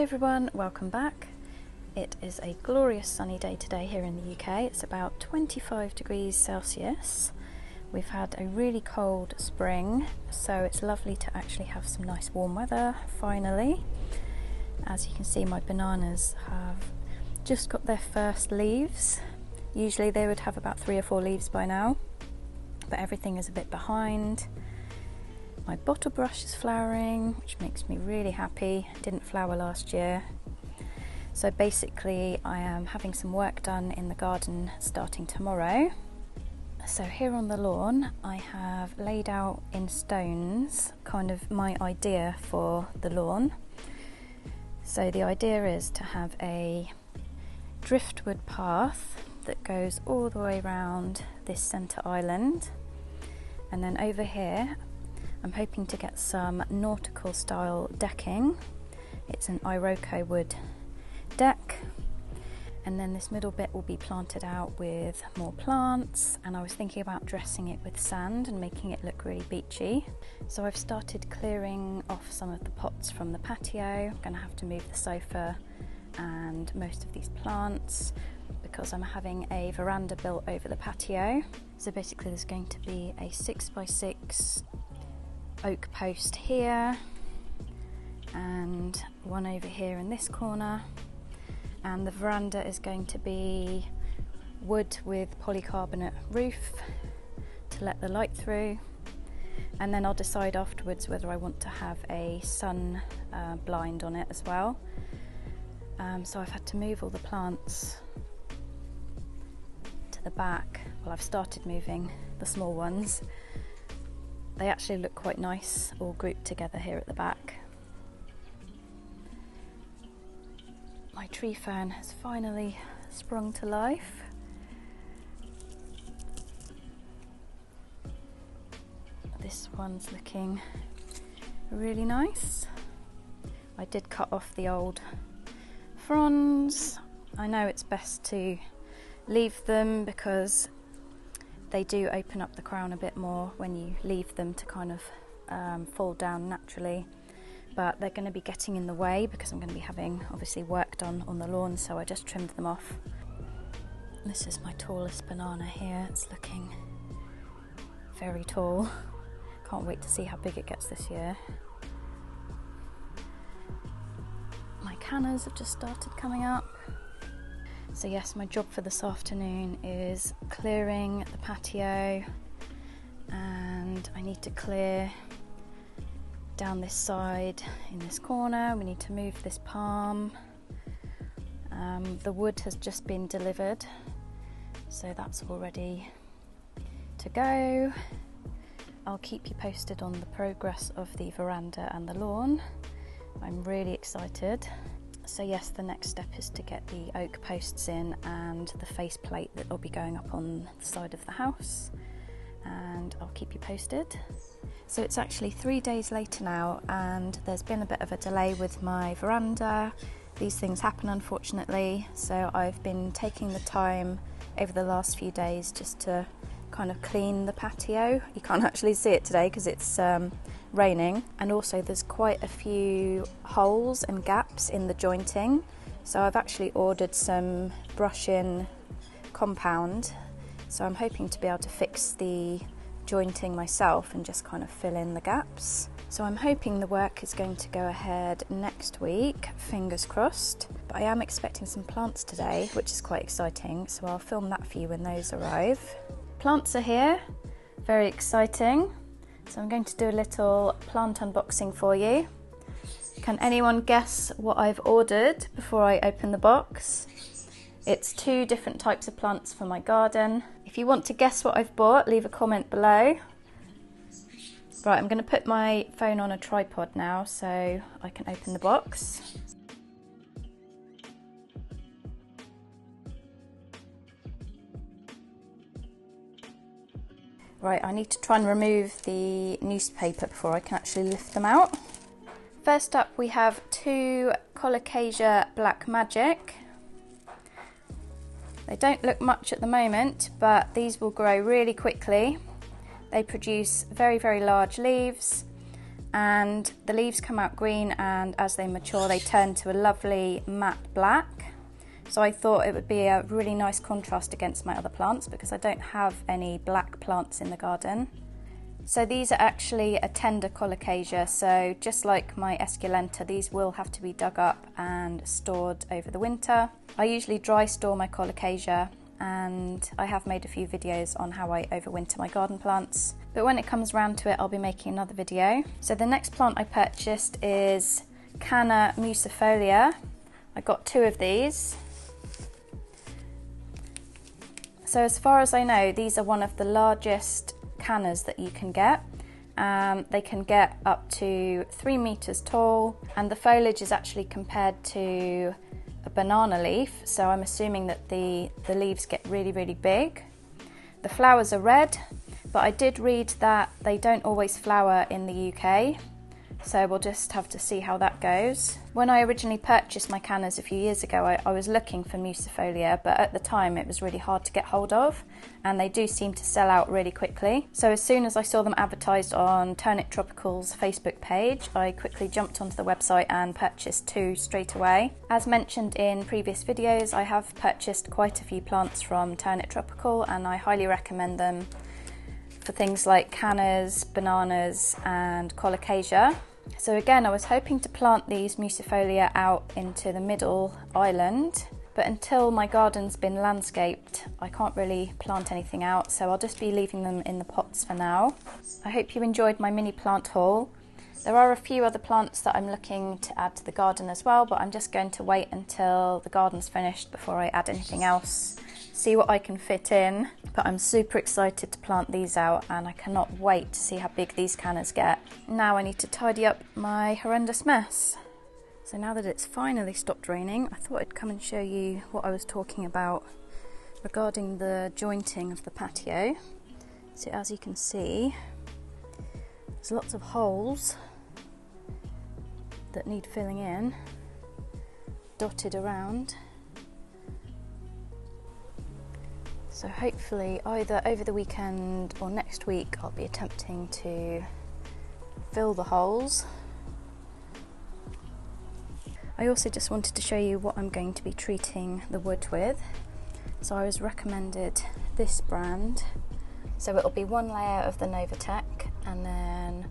everyone, welcome back. It is a glorious sunny day today here in the UK. It's about 25 degrees Celsius. We've had a really cold spring, so it's lovely to actually have some nice warm weather finally. As you can see, my bananas have just got their first leaves. Usually they would have about 3 or 4 leaves by now, but everything is a bit behind. My bottle brush is flowering, which makes me really happy. It didn't flower last year. So basically I am having some work done in the garden starting tomorrow. So here on the lawn I have laid out in stones kind of my idea for the lawn. So the idea is to have a driftwood path that goes all the way around this centre island, and then over here I'm hoping to get some nautical style decking. It's an Iroko wood deck, and then this middle bit will be planted out with more plants, and I was thinking about dressing it with sand and making it look really beachy. So I've started clearing off some of the pots from the patio. I'm going to have to move the sofa and most of these plants because I'm having a veranda built over the patio. So basically there's going to be a 6x6 oak post here and one over here in this corner, and the veranda is going to be wood with polycarbonate roof to let the light through, and then I'll decide afterwards whether I want to have a sun blind on it as well. So I've had to move all the plants to the back. Well, I've started moving the small ones. They actually look quite nice all grouped together here at the back. My tree fern has finally sprung to life. This one's looking really nice. I did cut off the old fronds. I know it's best to leave them because they do open up the crown a bit more when you leave them to kind of fall down naturally, but they're going to be getting in the way because I'm going to be having obviously work done on the lawn, so I just trimmed them off. This is my tallest banana here. It's looking very tall. Can't wait to see how big it gets this year. My cannas have just started coming up. So yes, my job for this afternoon is clearing the patio, and I need to clear down this side in this corner. We need to move this palm. The wood has just been delivered, so that's all ready to go. I'll keep you posted on the progress of the veranda and the lawn. I'm really excited. So yes, the next step is to get the oak posts in and the face plate that will be going up on the side of the house, and I'll keep you posted. So it's actually 3 days later now, and there's been a bit of a delay with my veranda. These things happen unfortunately, so I've been taking the time over the last few days just to kind of clean the patio. You can't actually see it today because it's raining, and also there's quite a few holes and gaps in the jointing, so I've actually ordered some brush-in compound, so I'm hoping to be able to fix the jointing myself and just kind of fill in the gaps. So I'm hoping the work is going to go ahead next week, fingers crossed, but I am expecting some plants today, which is quite exciting, so I'll film that for you when those arrive. Plants are here, very exciting. So I'm going to do a little plant unboxing for you. Can anyone guess what I've ordered before I open the box? It's 2 different types of plants for my garden. If you want to guess what I've bought, leave a comment below. Right, I'm going to put my phone on a tripod now so I can open the box. Right, I need to try and remove the newspaper before I can actually lift them out. First up we have 2 Colocasia Black Magic. They don't look much at the moment, but these will grow really quickly. They produce very, very large leaves, and the leaves come out green, and as they mature they turn to a lovely matte black. So I thought it would be a really nice contrast against my other plants because I don't have any black plants in the garden. So these are actually a tender colocasia, so just like my esculenta, these will have to be dug up and stored over the winter. I usually dry store my colocasia, and I have made a few videos on how I overwinter my garden plants, but when it comes round to it I'll be making another video. So the next plant I purchased is Canna musifolia. I got 2 of these. So as far as I know, these are one of the largest cannas that you can get. They can get up to 3 meters tall, and the foliage is actually compared to a banana leaf, so I'm assuming that the leaves get really, really big. The flowers are red, but I did read that they don't always flower in the UK, so we'll just have to see how that goes. When I originally purchased my cannas a few years ago, I was looking for musifolia, but at the time it was really hard to get hold of, and they do seem to sell out really quickly. So as soon as I saw them advertised on Turnip Tropical's Facebook page, I quickly jumped onto the website and purchased 2 straight away. As mentioned in previous videos, I have purchased quite a few plants from Turnip Tropical, and I highly recommend them for things like cannas, bananas and colocasia. So again, I was hoping to plant these musifolia out into the middle island, but until my garden's been landscaped, I can't really plant anything out, so I'll just be leaving them in the pots for now. I hope you enjoyed my mini plant haul. There are a few other plants that I'm looking to add to the garden as well, but I'm just going to wait until the garden's finished before I add anything else. See what I can fit in, but I'm super excited to plant these out, and I cannot wait to see how big these cannas get. Now I need to tidy up my horrendous mess. So now that it's finally stopped raining, I thought I'd come and show you what I was talking about regarding the jointing of the patio. So as you can see, there's lots of holes that need filling in, dotted around. So hopefully either over the weekend or next week I'll be attempting to fill the holes. I also just wanted to show you what I'm going to be treating the wood with. So I was recommended this brand. So it'll be 1 layer of the Novatec and then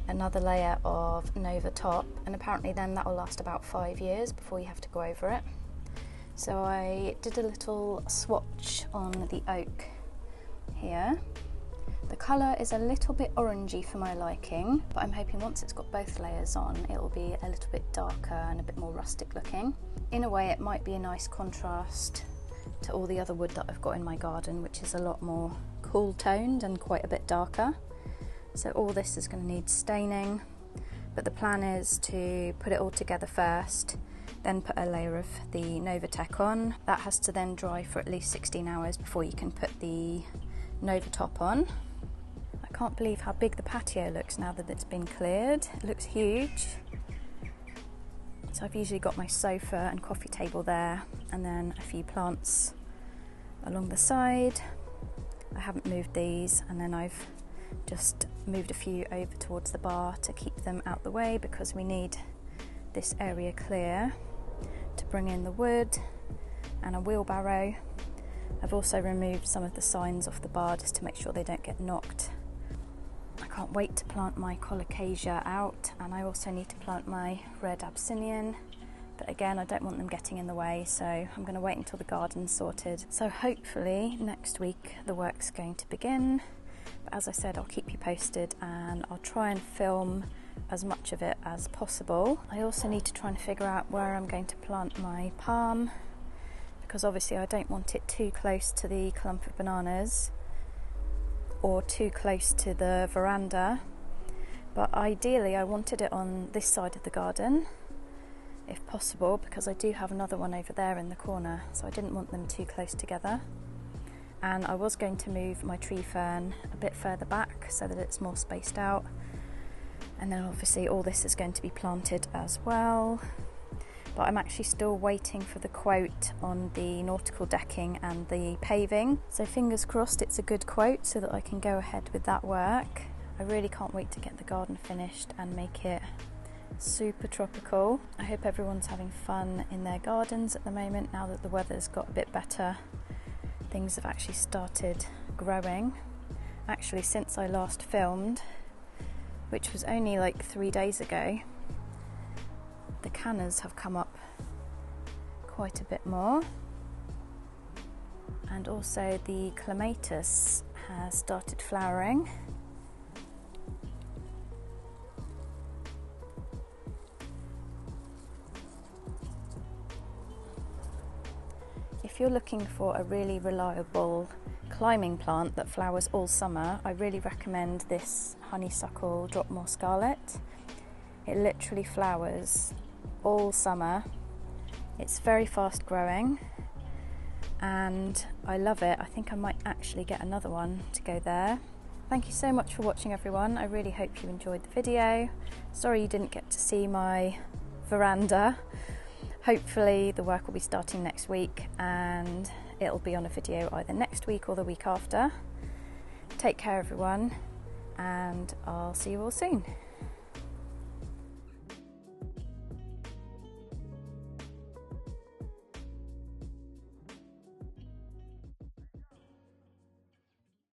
another layer of Nova Top, and apparently then that will last about 5 years before you have to go over it. So I did a little swatch on the oak here. The colour is a little bit orangey for my liking, but I'm hoping once it's got both layers on, it will be a little bit darker and a bit more rustic looking. In a way, it might be a nice contrast to all the other wood that I've got in my garden, which is a lot more cool toned and quite a bit darker. So all this is going to need staining, but the plan is to put it all together first, then put a layer of the Novatec on. That has to then dry for at least 16 hours before you can put the Nova Top on. I can't believe how big the patio looks now that it's been cleared. It looks huge. So I've usually got my sofa and coffee table there, and then a few plants along the side. I haven't moved these, and then I've just moved a few over towards the bar to keep them out the way because we need this area clear to bring in the wood and a wheelbarrow. I've also removed some of the signs off the bar just to make sure they don't get knocked. I can't wait to plant my colocasia out, and I also need to plant my red Abyssinian, but again I don't want them getting in the way, so I'm going to wait until the garden's sorted. So hopefully next week the work's going to begin, but as I said, I'll keep you posted and I'll try and film as much of it as possible. I also need to try and figure out where I'm going to plant my palm, because obviously I don't want it too close to the clump of bananas or too close to the veranda, but ideally I wanted it on this side of the garden if possible, because I do have another one over there in the corner, so I didn't want them too close together. And I was going to move my tree fern a bit further back so that it's more spaced out, and then obviously all this is going to be planted as well. But I'm actually still waiting for the quote on the nautical decking and the paving, so fingers crossed it's a good quote so that I can go ahead with that work. I really can't wait to get the garden finished and make it super tropical. I hope everyone's having fun in their gardens at the moment now that the weather's got a bit better. Things have actually started growing. Actually, since I last filmed, which was only like 3 days ago, the cannas have come up quite a bit more, and also the clematis has started flowering. If you're looking for a really reliable climbing plant that flowers all summer, I really recommend this honeysuckle Dropmore Scarlet. It literally flowers all summer. It's very fast growing and I love it. I think I might actually get another one to go there. Thank you so much for watching, everyone. I really hope you enjoyed the video. Sorry you didn't get to see my veranda. Hopefully the work will be starting next week and it'll be on a video either next week or the week after. Take care, everyone, and I'll see you all soon.